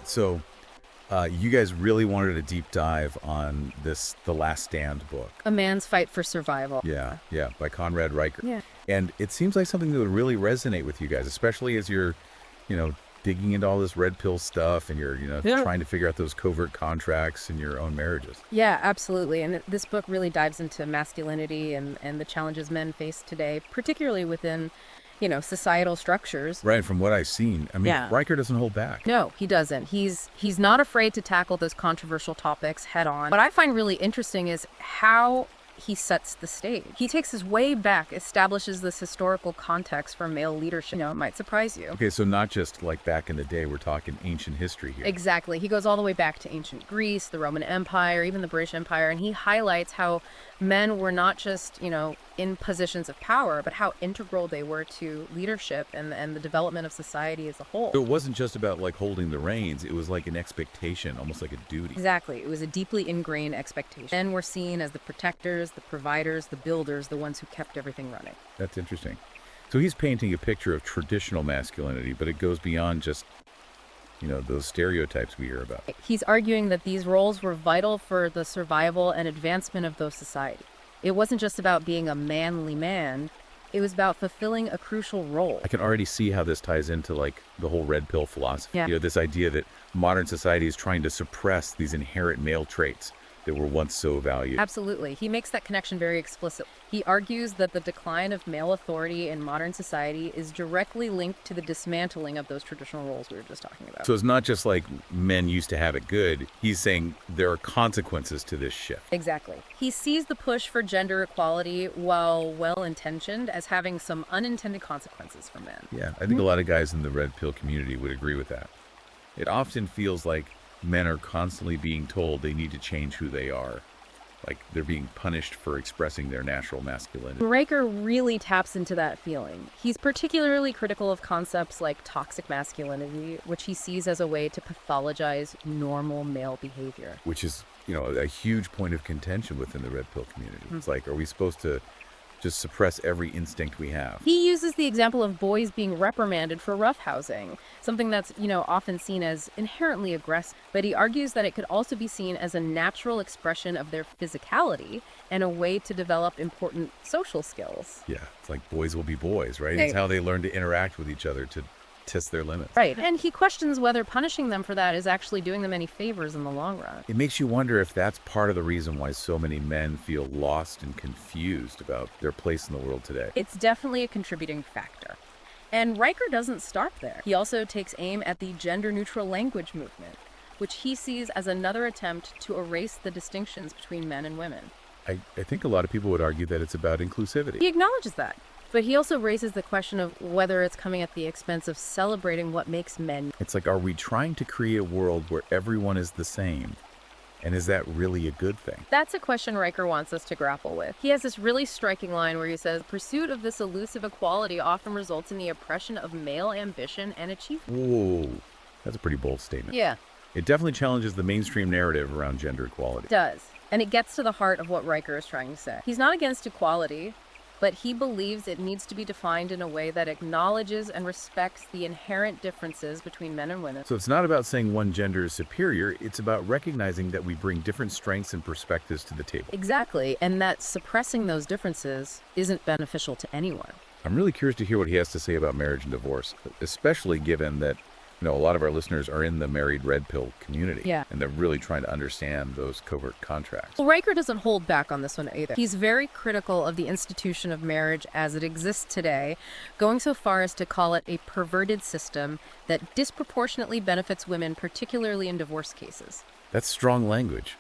right, so you guys really wanted a deep dive on The Last Stand book. A Man's Fight for Survival. Yeah, yeah, by Conrad Riker. Yeah. And it seems like something that would really resonate with you guys, especially as you're, digging into all this red pill stuff and you're, trying to figure out those covert contracts in your own marriages. Yeah, absolutely. And this book really dives into masculinity and the challenges men face today, particularly within, societal structures. Right, from what I've seen, Riker doesn't hold back. No, he doesn't. He's not afraid to tackle those controversial topics head on. What I find really interesting is how he sets the stage. He takes us way back, establishes this historical context for male leadership. It might surprise you. Okay, so not just like back in the day, we're talking ancient history here. Exactly. He goes all the way back to ancient Greece, the Roman Empire, even the British Empire, and he highlights how men were not just, in positions of power, but how integral they were to leadership and the development of society as a whole. So it wasn't just about like holding the reins, it was like an expectation, almost like a duty. Exactly. It was a deeply ingrained expectation. Men were seen as the protectors, the providers, the builders, the ones who kept everything running. That's interesting. So he's painting a picture of traditional masculinity, but it goes beyond just those stereotypes we hear about. He's arguing that these roles were vital for the survival and advancement of those society. It wasn't just about being a manly man. It was about fulfilling a crucial role. I can already see how this ties into like the whole red pill philosophy. Yeah. This idea that modern society is trying to suppress these inherent male traits that were once so valued. Absolutely. He makes that connection very explicit. He argues that the decline of male authority in modern society is directly linked to the dismantling of those traditional roles we were just talking about. So it's not just like men used to have it good. He's saying there are consequences to this shift. Exactly. He sees the push for gender equality, while well-intentioned, as having some unintended consequences for men. Yeah, I think a lot of guys in the red pill community would agree with that. It often feels like men are constantly being told they need to change who they are. Like they're being punished for expressing their natural masculinity. Riker really taps into that feeling. He's particularly critical of concepts like toxic masculinity, which he sees as a way to pathologize normal male behavior. Which is, a huge point of contention within the red pill community. It's like, are we supposed to just suppress every instinct we have? He uses the example of boys being reprimanded for roughhousing, something that's, often seen as inherently aggressive. But he argues that it could also be seen as a natural expression of their physicality and a way to develop important social skills. Yeah, it's like boys will be boys, right? It's how they learn to interact with each other, to test their limits. Right. And he questions whether punishing them for that is actually doing them any favors in the long run. It makes you wonder if that's part of the reason why so many men feel lost and confused about their place in the world today. It's definitely a contributing factor. And Riker doesn't stop there. He also takes aim at the gender-neutral language movement, which he sees as another attempt to erase the distinctions between men and women. I think a lot of people would argue that it's about inclusivity. He acknowledges that. But he also raises the question of whether it's coming at the expense of celebrating what makes men. It's like, are we trying to create a world where everyone is the same? And is that really a good thing? That's a question Riker wants us to grapple with. He has this really striking line where he says, pursuit of this elusive equality often results in the oppression of male ambition and achievement. Whoa, that's a pretty bold statement. Yeah. It definitely challenges the mainstream narrative around gender equality. It does. And it gets to the heart of what Riker is trying to say. He's not against equality, but he believes it needs to be defined in a way that acknowledges and respects the inherent differences between men and women. So it's not about saying one gender is superior, it's about recognizing that we bring different strengths and perspectives to the table. Exactly, and that suppressing those differences isn't beneficial to anyone. I'm really curious to hear what he has to say about marriage and divorce, especially given that a lot of our listeners are in the married red pill community. Yeah. And they're really trying to understand those covert contracts. Well, Riker doesn't hold back on this one either. He's very critical of the institution of marriage as it exists today, going so far as to call it a perverted system that disproportionately benefits women, particularly in divorce cases. That's strong language.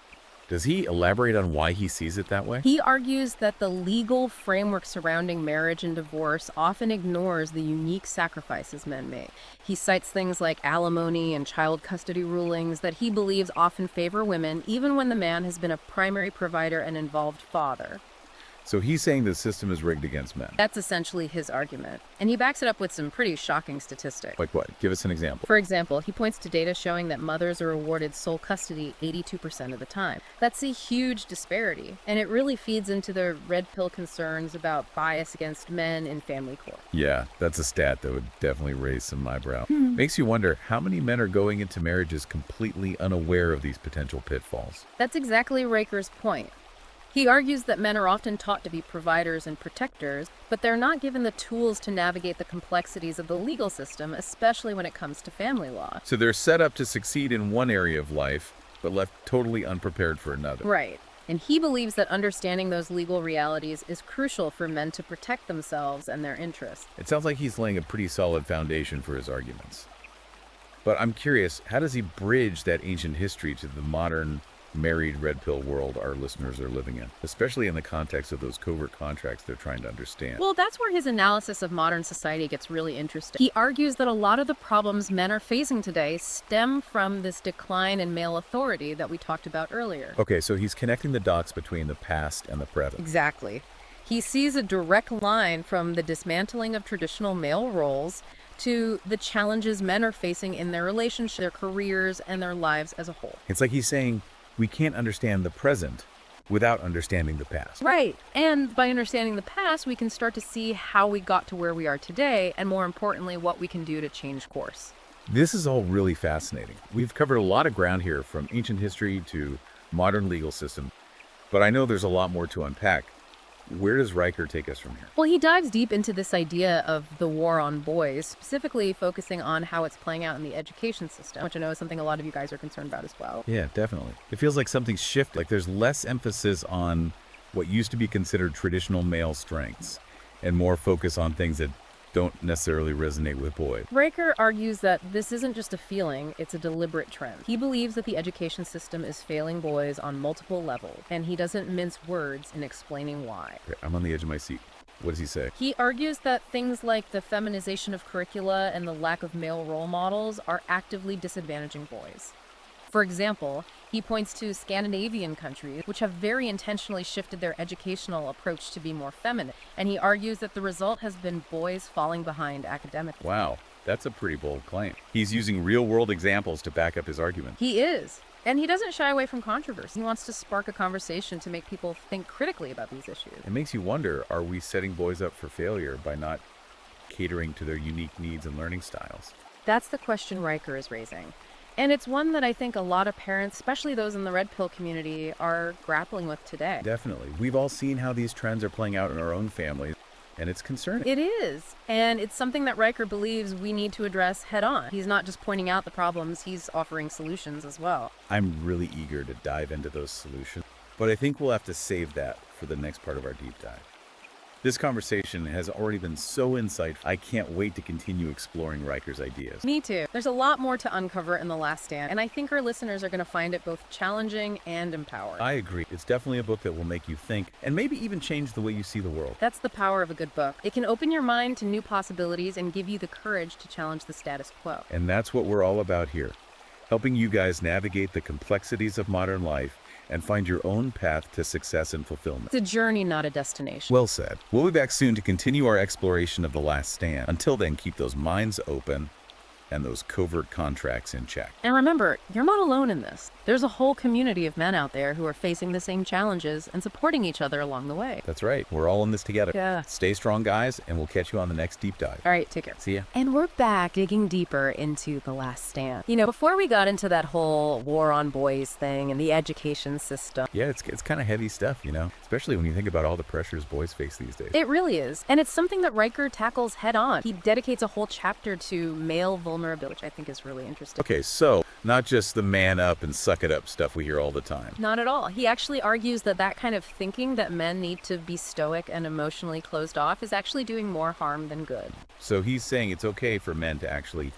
Does he elaborate on why he sees it that way? He argues that the legal framework surrounding marriage and divorce often ignores the unique sacrifices men make. He cites things like alimony and child custody rulings that he believes often favor women, even when the man has been a primary provider and involved father. So he's saying the system is rigged against men. That's essentially his argument. And he backs it up with some pretty shocking statistics. Like what? Give us an example. For example, he points to data showing that mothers are awarded sole custody 82% of the time. That's a huge disparity, and it really feeds into the red pill concerns about bias against men in family court. Yeah, that's a stat that would definitely raise some eyebrow. Makes you wonder how many men are going into marriages completely unaware of these potential pitfalls. That's exactly Riker's point. He argues that men are often taught to be providers and protectors, but they're not given the tools to navigate the complexities of the legal system, especially when it comes to family law. So they're set up to succeed in one area of life, but left totally unprepared for another. Right. And he believes that understanding those legal realities is crucial for men to protect themselves and their interests. It sounds like he's laying a pretty solid foundation for his arguments. But I'm curious, how does he bridge that ancient history to the modern married red pill world our listeners are living in, especially in the context of those covert contracts they're trying to understand? Well, that's where his analysis of modern society gets really interesting. He argues that a lot of the problems men are facing today stem from this decline in male authority that we talked about earlier. Okay, so he's connecting the dots between the past and the present. Exactly. He sees a direct line from the dismantling of traditional male roles to the challenges men are facing in their relationships, their careers, and their lives as a whole. It's like he's saying, we can't understand the present without understanding the past. Right. And by understanding the past, we can start to see how we got to where we are today, and more importantly, what we can do to change course. This is all really fascinating. We've covered a lot of ground here, from ancient history to modern legal system, but I know there's a lot more to unpack. Where does Riker take us from here? Well, he dives deep into this idea of the war on boys, specifically focusing on how it's playing out in the education system, which I know is something a lot of you guys are concerned about as well. Yeah, definitely. It feels like something's shifted. Like there's less emphasis on what used to be considered traditional male strengths and more focus on things that don't necessarily resonate with boys. Riker argues that this isn't just a feeling, it's a deliberate trend. He believes that the education system is failing boys on multiple levels, and he doesn't mince words in explaining why. Okay, I'm on the edge of my seat. What does he say? He argues that things like the feminization of curricula and the lack of male role models are actively disadvantaging boys. For example, he points to Scandinavian countries, which have very intentionally shifted their educational approach to be more feminine, and he argues that the result has been boys falling behind academically. Wow, that's a pretty bold claim. He's using real-world examples to back up his argument. He is. And he doesn't shy away from controversy. He wants to spark a conversation to make people think critically about these issues. It makes you wonder, are we setting boys up for failure by not catering to their unique needs and learning styles? That's the question Riker is raising. And it's one that I think a lot of parents, especially those in the red pill community, are grappling with today. Definitely. We've all seen how these trends are playing out in our own families, and it's concerning. It is. And it's something that Riker believes we need to address head on. He's not just pointing out the problems, he's offering solutions as well. I'm really eager to dive into those solutions, but I think we'll have to save that for the next part of our deep dive. This conversation has already been so insightful. I can't wait to continue exploring Riker's ideas. Me too. There's a lot more to uncover in The Last Stand, and I think our listeners are going to find it both challenging and empowering. I agree. It's definitely a book that will make you think and maybe even change the way you see the world. That's the power of a good book. It can open your mind to new possibilities and give you the courage to challenge the status quo. And that's what we're all about here, helping you guys navigate the complexities of modern life and find your own path to success and fulfillment. It's a journey, not a destination. Well said. We'll be back soon to continue our exploration of The Last Stand. Until then, keep those minds open and those covert contracts in check. And remember, you're not alone in this. There's a whole community of men out there who are facing the same challenges and supporting each other along the way. That's right. We're all in this together. Yeah. Stay strong, guys, and we'll catch you on the next deep dive. All right, take care. See ya. And we're back digging deeper into The Last Stand. You know, before we got into that whole war on boys thing and the education system. Yeah, it's kind of heavy stuff, you know, especially when you think about all the pressures boys face these days. It really is. And it's something that Riker tackles head on. He dedicates a whole chapter to male vulnerability, which I think is really interesting. Okay, so not just the man up and suck it up stuff we hear all the time. Not at all. He actually argues that that kind of thinking that men need to be stoic and emotionally closed off is actually doing more harm than good. So he's saying it's okay for men to actually,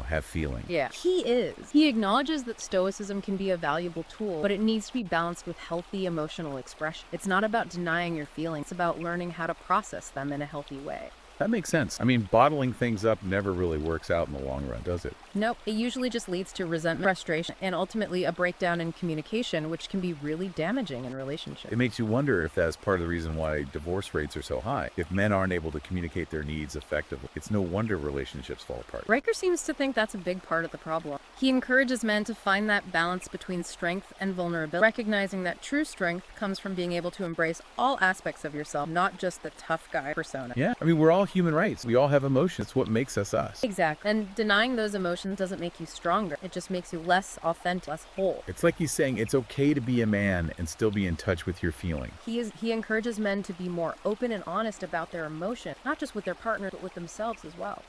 have feelings. Yeah, he is. He acknowledges that stoicism can be a valuable tool, but it needs to be balanced with healthy emotional expression. It's not about denying your feelings, it's about learning how to process them in a healthy way. That makes sense. I mean, bottling things up never really works out in the long run, does it? Nope, it usually just leads to resentment, frustration, and ultimately a breakdown in communication, which can be really damaging in relationships. It makes you wonder if that's part of the reason why divorce rates are so high. If men aren't able to communicate their needs effectively, it's no wonder relationships fall apart. Riker seems to think that's a big part of the problem. He encourages men to find that balance between strength and vulnerability, recognizing that true strength comes from being able to embrace all aspects of yourself, not just the tough guy persona. Yeah, I mean, we're all human rights. We all have emotions. It's what makes us us. Exactly. And denying those emotions doesn't make you stronger. It just makes you less authentic, less whole. It's like he's saying it's okay to be a man and still be in touch with your feelings. He encourages men to be more open and honest about their emotion, not just with their partner, but with themselves as well.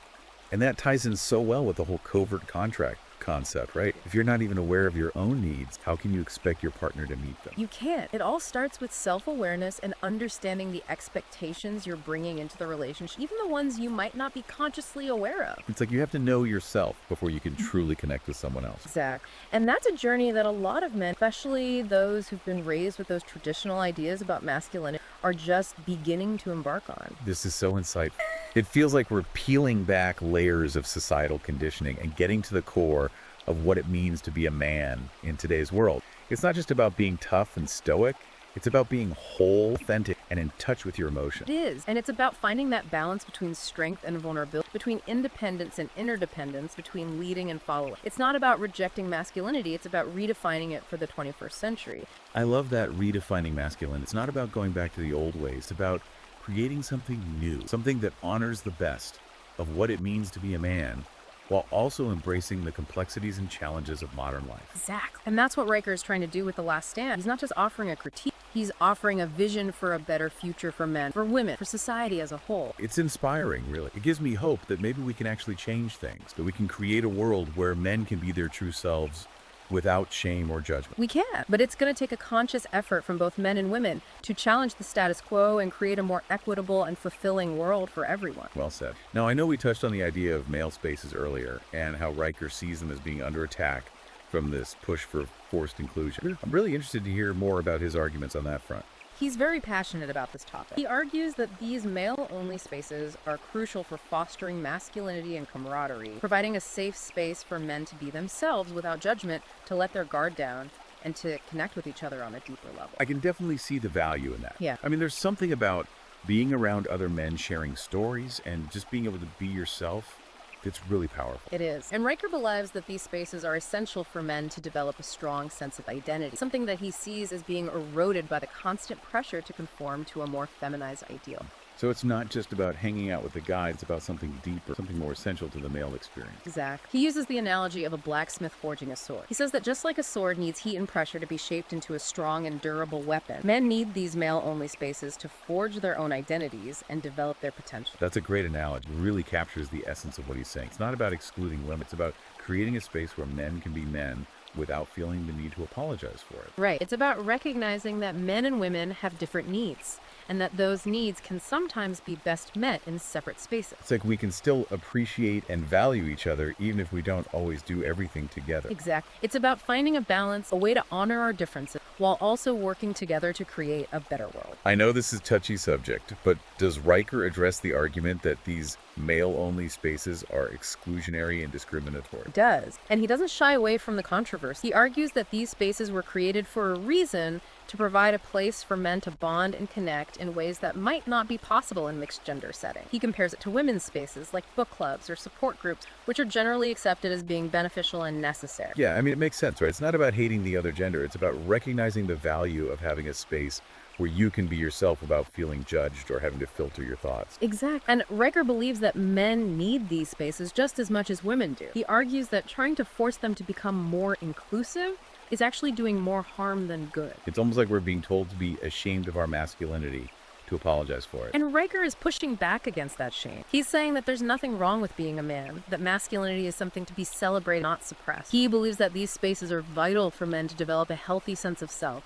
And that ties in so well with the whole covert contract concept, right? If you're not even aware of your own needs, how can you expect your partner to meet them? You can't. It all starts with self-awareness and understanding the expectations you're bringing into the relationship, even the ones you might not be consciously aware of. It's like you have to know yourself before you can truly connect with someone else. Exactly. And that's a journey that a lot of men, especially those who've been raised with those traditional ideas about masculinity, are just beginning to embark on. This is so insightful. It feels like we're peeling back layers of societal conditioning and getting to the core of what it means to be a man in today's world. It's not just about being tough and stoic. It's about being whole, authentic, and in touch with your emotions. It is. And it's about finding that balance between strength and vulnerability, between independence and interdependence, between leading and following. It's not about rejecting masculinity. It's about redefining it for the 21st century. I love that redefining masculinity. It's not about going back to the old ways. It's about creating something new, something that honors the best of what it means to be a man, while also embracing the complexities and challenges of modern life. Exactly. And that's what Riker is trying to do with The Last Stand. He's not just offering a critique, he's offering a vision for a better future for men, for women, for society as a whole. It's inspiring, really. It gives me hope that maybe we can actually change things, that we can create a world where men can be their true selves without shame or judgment. We can, but it's going to take a conscious effort from both men and women to challenge the status quo and create a more equitable and fulfilling world for everyone. Well said. Now, I know we touched on the idea of male spaces earlier and how Riker sees them as being under attack from this push for forced inclusion. I'm really interested to hear more about his arguments on that front. He's very passionate about this topic. He argues that these male-only spaces are crucial for fostering masculinity and camaraderie, providing a safe space for men to be themselves without judgment, to let their guard down, and to connect with each other on a deeper level. I can definitely see the value in that. Yeah. I mean, there's something about being around other men sharing stories and just being able to be yourself that's really powerful. It is. And Riker believes that these spaces are essential for men to develop a strong sense of identity, something that he sees as being eroded by the constant pressure to conform to a more feminized ideal. So it's not just about hanging out with the guys, it's about something deeper, something more essential to the male experience. Exactly. He uses the analogy of a blacksmith forging a sword. He says that just like a sword needs heat and pressure to be shaped into a strong and durable weapon, men need these male-only spaces to forge their own identities and develop their potential. That's a great analogy. It really captures the essence of what he's saying. It's not about excluding women. It's about creating a space where men can be men without feeling the need to apologize for it. Right. It's about recognizing that men and women have different needs, and that those needs can sometimes be best met in separate spaces. It's like we can still appreciate and value each other even if we don't always do everything together. Exactly. It's about finding a balance, a way to honor our differences, while also working together to create a better world. I know this is a touchy subject, but does Riker address the argument that these male-only spaces are exclusionary and discriminatory? It does. And he doesn't shy away from the controversy. He argues that these spaces were created for a reason, to provide a place for men to bond and connect in ways that might not be possible in mixed gender settings. He compares it to women's spaces like book clubs or support groups, which are generally accepted as being beneficial and necessary. Yeah, I mean, it makes sense, right? It's not about hating the other gender. It's about recognizing the value of having a space where you can be yourself without feeling judged or having to filter your thoughts. Exactly. And Riker believes that men need these spaces just as much as women do. He argues that trying to force them to become more inclusive is actually doing more harm than good. It's almost like we're being told to be ashamed of our masculinity to apologize for it. And Riker is pushing back against that shame. He's saying that there's nothing wrong with being a man, that masculinity is something to be celebrated, not suppressed. He believes that these spaces are vital for men to develop a healthy sense of self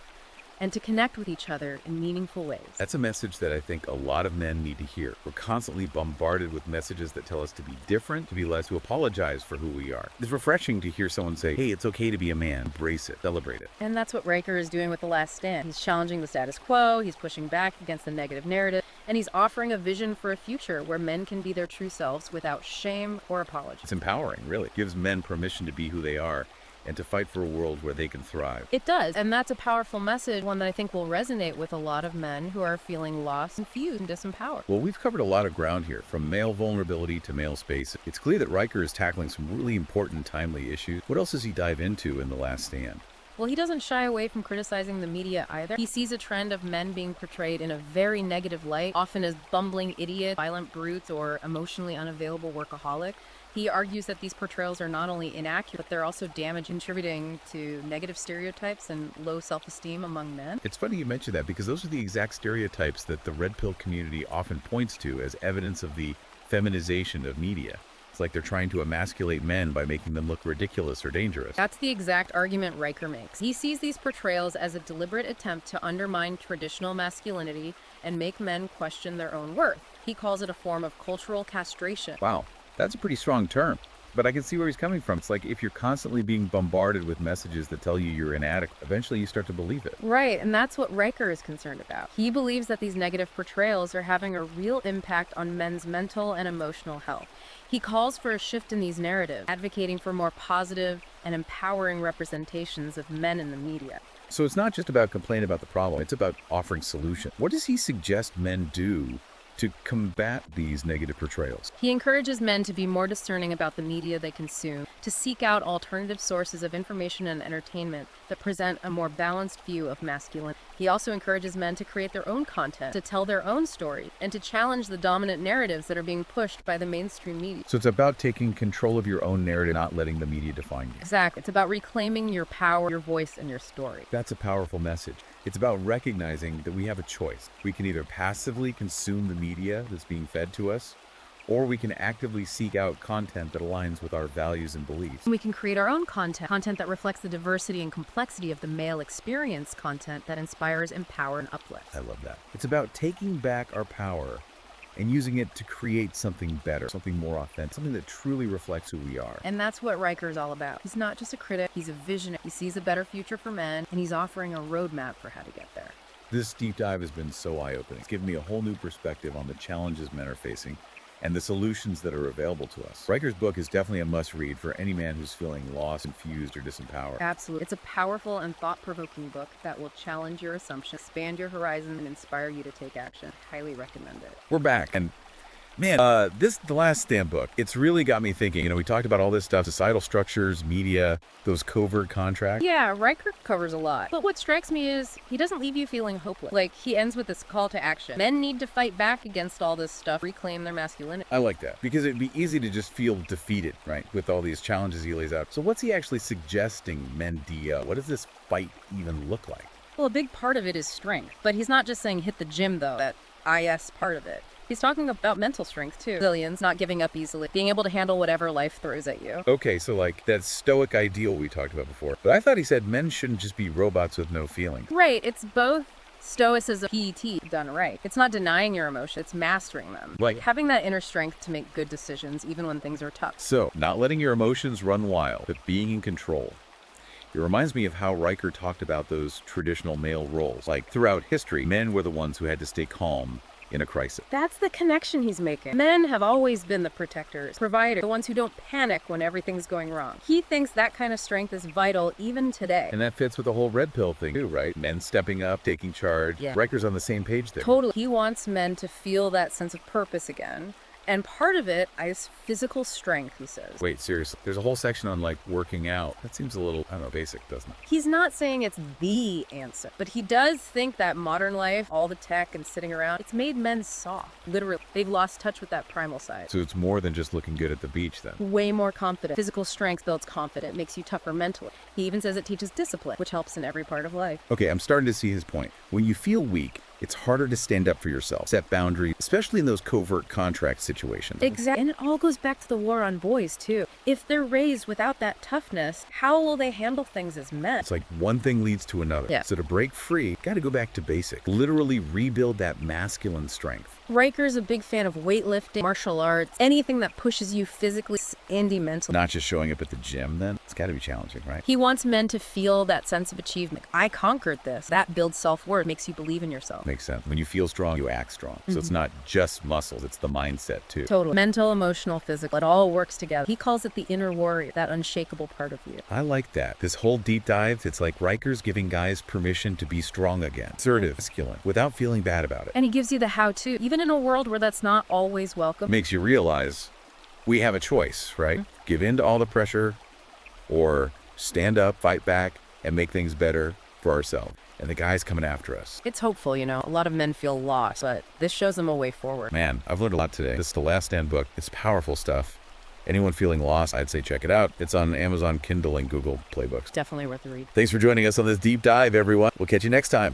and to connect with each other in meaningful ways. That's a message that I think a lot of men need to hear. We're constantly bombarded with messages that tell us to be different, to be less, to apologize for who we are. It's refreshing to hear someone say, hey, it's okay to be a man. Embrace it. Celebrate it. And that's what Riker is doing with The Last Stand. He's challenging the status quo, he's pushing back against the negative narrative, And he's offering a vision for a future where men can be their true selves without shame or apology. It's empowering, really. It gives men permission to be who they are and to fight for a world where they can thrive. It does, and that's a powerful message, one that I think will resonate with a lot of men who are feeling lost, confused, and disempowered. Well, we've covered a lot of ground here, from male vulnerability to male space. It's clear that Riker is tackling some really important, timely issues. What else does he dive into in The Last Stand? Well, he doesn't shy away from criticizing the media either. He sees a trend of men being portrayed in a very negative light, often as bumbling idiots, violent brutes, or emotionally unavailable workaholic. He argues that these portrayals are not only inaccurate, but they're also damaging, contributing to negative stereotypes and low self-esteem among men. It's funny you mention that, because those are the exact stereotypes that the red pill community often points to as evidence of the feminization of media. It's like they're trying to emasculate men by making them look ridiculous or dangerous. That's the exact argument Riker makes. He sees these portrayals as a deliberate attempt to undermine traditional masculinity and make men question their own worth. He calls it a form of cultural castration. Wow, that's a pretty strong term. But I can see where he's coming from. It's like if you're constantly being bombarded with messages that tell you you're inadequate, eventually you start to believe it. Right, and that's what Riker is concerned about. He believes that these negative portrayals are having a real impact on men's mental and emotional health. He calls for a shift in these narratives, advocating for more positive and empowering representations of men in the media. So it's not just about complaining about the problem, it's about offering solutions. What does he suggest men do to combat these negative portrayals? He encourages men to be more discerning about the media they consume, to seek out alternative sources of information and entertainment that present a more balanced view of masculinity. He also encourages men to create their own content, to tell their own story, and to challenge the dominant narratives that are being pushed by the mainstream media. So it's about taking control of your own narrative, not letting the media define you. Exactly. It's about reclaiming your power, your voice, and your story. That's a powerful message. It's about recognizing that we have a choice. We can either passively consume the media that's being fed to us, or we can actively seek out content that aligns with our values and beliefs. We can create our own content that reflects the diversity and complexity of the male experience, content that inspires, empowers, and uplifts. I love that. It's about taking back our power and using it to create something better, something more authentic, something that truly reflects who we are. And that's what Riker is all about. He's not just a critic, he's a visionary. He sees a better future for men, and he's offering a roadmap for how to get there. This deep dive has been so eye-opening. It's given me a whole new perspective on the challenges men are facing and the solutions that are available to us. Riker's book is definitely a must-read for any man who's feeling lost, confused, or disempowered. Absolutely. It's a powerful and thought-provoking book that will challenge your assumptions, expand your horizon, and inspire you to take action. Highly recommend it. We're back, and man, The Last Stand book, it's really got me thinking. You know, we talked about all this stuff, societal structures, media, those covert contracts. Yeah, Riker covers a lot. But what strikes me is he doesn't leave you feeling hopeless. Like, he ends with this call to action. Men need to fight back against all this stuff, reclaim their masculinity. I like that, because it'd be easy to just feel defeated, right, with all these challenges he lays out. So what's he actually suggesting men do? What does this fight even look like? Well, a big part of it is strength. But he's not just saying hit the gym, though, that IS part of it. He's talking about mental strength, too. Resilience, not giving up easily, being able to handle whatever life throws at you. Okay, so like that stoic ideal we talked about before. But I thought he said men shouldn't just be robots with no feelings. Right, it's both stoicism, PET, done right. It's not denying your emotions, it's mastering them. Like having that inner strength to make good decisions, even when things are tough. So, not letting your emotions run wild, but being in control. It reminds me of how Riker talked about those traditional male roles. Like, throughout history, men were the ones who had to stay calm in a crisis. That's the connection he's making. Men have always been the protectors, providers, the ones who don't panic when everything's going wrong. He thinks that kind of strength is vital even today. And that fits with the whole red pill thing too, right? Men stepping up, taking charge. Yeah. Riker's on the same page there. Totally. He wants men to feel that sense of purpose again. And part of it is physical strength, he says. Wait, seriously. There's a whole section on, like, working out. That seems a little, I don't know, basic, doesn't it? He's not saying it's the answer, but he does think that modern life, all the tech and sitting around, it's made men soft. Literally, they've lost touch with that primal side. So it's more than just looking good at the beach, then. Way more confident. Physical strength builds confidence, makes you tougher mentally. He even says it teaches discipline, which helps in every part of life. Okay, I'm starting to see his point. When you feel weak, it's harder to stand up for yourself, set boundaries, especially in those covert contract situations. Exactly. And it all goes back to the war on boys, too. If they're raised without that toughness, how will they handle things as men? It's like one thing leads to another. Yeah. So to break free, got to go back to basics. Literally rebuild that masculine strength. Riker's a big fan of weightlifting, martial arts, anything that pushes you physically and mentally. Not just showing up at the gym, then? It's got to be challenging, right? He wants men to feel that sense of achievement. I conquered this. That builds self-worth, makes you believe in yourself. Makes sense. When you feel strong, you act strong. So it's not just muscles, it's the mindset, too. Totally. Mental, emotional, physical, it all works together. He calls it the inner warrior, that unshakable part of you. I like that. This whole deep dive, it's like Riker's giving guys permission to be strong again. Assertive, masculine, without feeling bad about it. And he gives you the how-to, even in a world where that's not always welcome. Makes you realize we have a choice, right? Give in to all the pressure or stand up, fight back, and make things better for ourselves. And the guy's coming after us. It's hopeful, you know. A lot of men feel lost, but this shows them a way forward. Man, I've learned a lot today. This is The Last Stand book. It's powerful stuff. Anyone feeling lost, I'd say check it out. It's on Amazon Kindle and Google Play Books. Definitely worth a read. Thanks for joining us on this deep dive, everyone. We'll catch you next time.